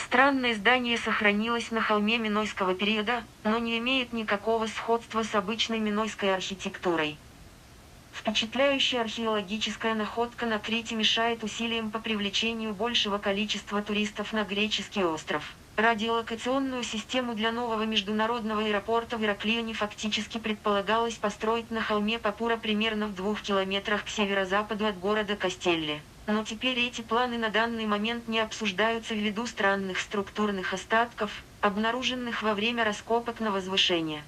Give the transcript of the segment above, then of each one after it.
Странное здание сохранилось на холме минойского периода, но не имеет никакого сходства с обычной минойской архитектурой. Впечатляющая археологическая находка на Крите мешает усилиям по привлечению большего количества туристов на греческий остров. Радиолокационную систему для нового международного аэропорта в Ираклионе фактически предполагалось построить на холме Папура примерно в 2 километрах к северо-западу от города Кастелле. Но теперь эти планы на данный момент не обсуждаются ввиду странных структурных остатков, обнаруженных во время раскопок на возвышение.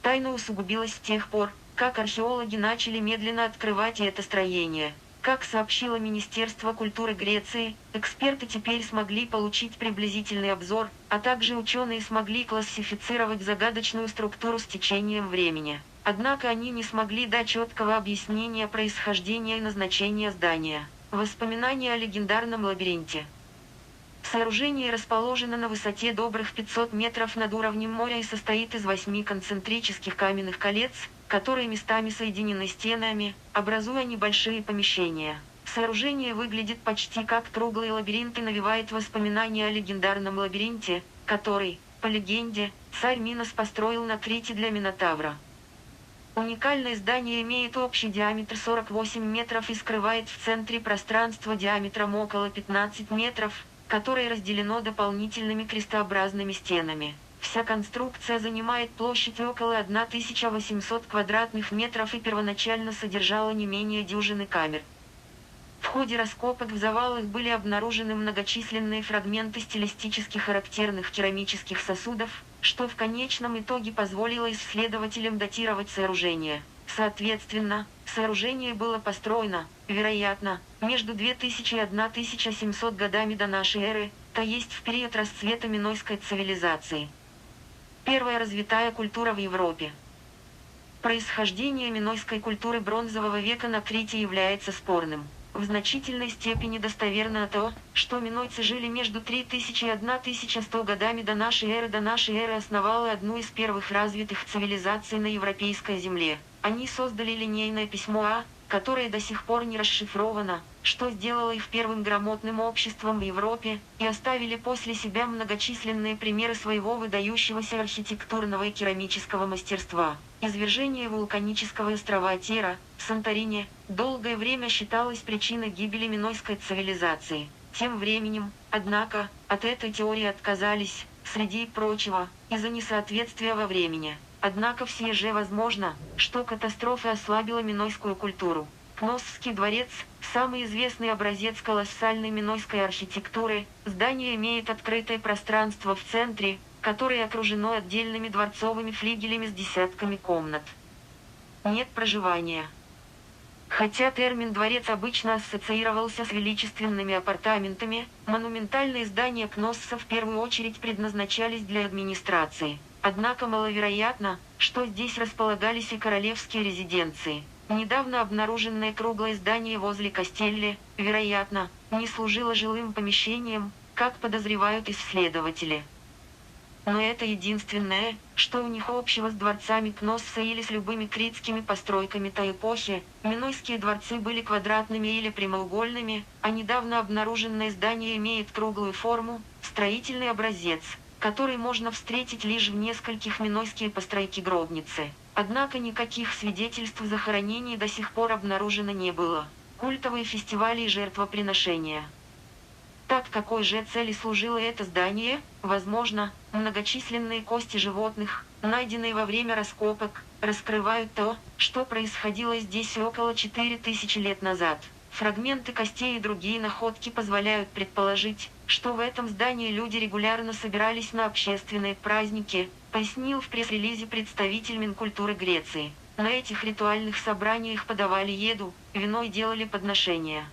Тайна усугубилась с тех пор, как археологи начали медленно открывать это строение. Как сообщило Министерство культуры Греции, эксперты теперь смогли получить приблизительный обзор, а также ученые смогли классифицировать загадочную структуру с течением времени. Однако они не смогли дать четкого объяснения происхождения и назначения здания. Воспоминания о легендарном лабиринте. Сооружение расположено на высоте добрых 500 метров над уровнем моря и состоит из 8 концентрических каменных колец, которые местами соединены стенами, образуя небольшие помещения. Сооружение выглядит почти как круглый лабиринт и навевает воспоминания о легендарном лабиринте, который, по легенде, царь Минос построил на Крите для Минотавра. Уникальное здание имеет общий диаметр 48 метров и скрывает в центре пространство диаметром около 15 метров, которое разделено дополнительными крестообразными стенами. Вся конструкция занимает площадь около 1800 квадратных метров и первоначально содержала не менее дюжины камер. В ходе раскопок в завалах были обнаружены многочисленные фрагменты стилистически характерных керамических сосудов, что в конечном итоге позволило исследователям датировать сооружение. Соответственно, сооружение было построено, вероятно, между 2000 и 1700 годами до нашей эры, то есть в период расцвета минойской цивилизации. Первая развитая культура в Европе. Происхождение минойской культуры бронзового века на Крите является спорным. В значительной степени достоверно то, что минойцы жили между 3000 и 1100 годами до нашей эры основала одну из первых развитых цивилизаций на европейской земле. Они создали линейное письмо А, которое до сих пор не расшифровано, что сделало их первым грамотным обществом в Европе, и оставили после себя многочисленные примеры своего выдающегося архитектурного и керамического мастерства. Извержение вулканического острова Тера, Санторини, долгое время считалось причиной гибели минойской цивилизации. Тем временем, однако, от этой теории отказались, среди прочего, из-за несоответствия во времени. Однако все же возможно, что катастрофа ослабила минойскую культуру. Кносский дворец – самый известный образец колоссальной минойской архитектуры. Здание имеет открытое пространство в центре, которое окружено отдельными дворцовыми флигелями с десятками комнат. Нет проживания. Хотя термин «дворец» обычно ассоциировался с величественными апартаментами, монументальные здания Кносса в первую очередь предназначались для администрации. Однако маловероятно, что здесь располагались и королевские резиденции. Недавно обнаруженное круглое здание возле Кастелле, вероятно, не служило жилым помещением, как подозревают исследователи. Но это единственное, что у них общего с дворцами Кносса или с любыми критскими постройками той эпохи. Минойские дворцы были квадратными или прямоугольными, а недавно обнаруженное здание имеет круглую форму, строительный образец, который можно встретить лишь в нескольких минойских постройки гробницы. Однако никаких свидетельств захоронений до сих пор обнаружено не было. Культовые фестивали и жертвоприношения. Так какой же цели служило это здание? Возможно, многочисленные кости животных, найденные во время раскопок, раскрывают то, что происходило здесь около 4000 лет назад. Фрагменты костей и другие находки позволяют предположить, что в этом здании люди регулярно собирались на общественные праздники, пояснил в пресс-релизе представитель Минкультуры Греции. На этих ритуальных собраниях подавали еду, вино и делали подношения.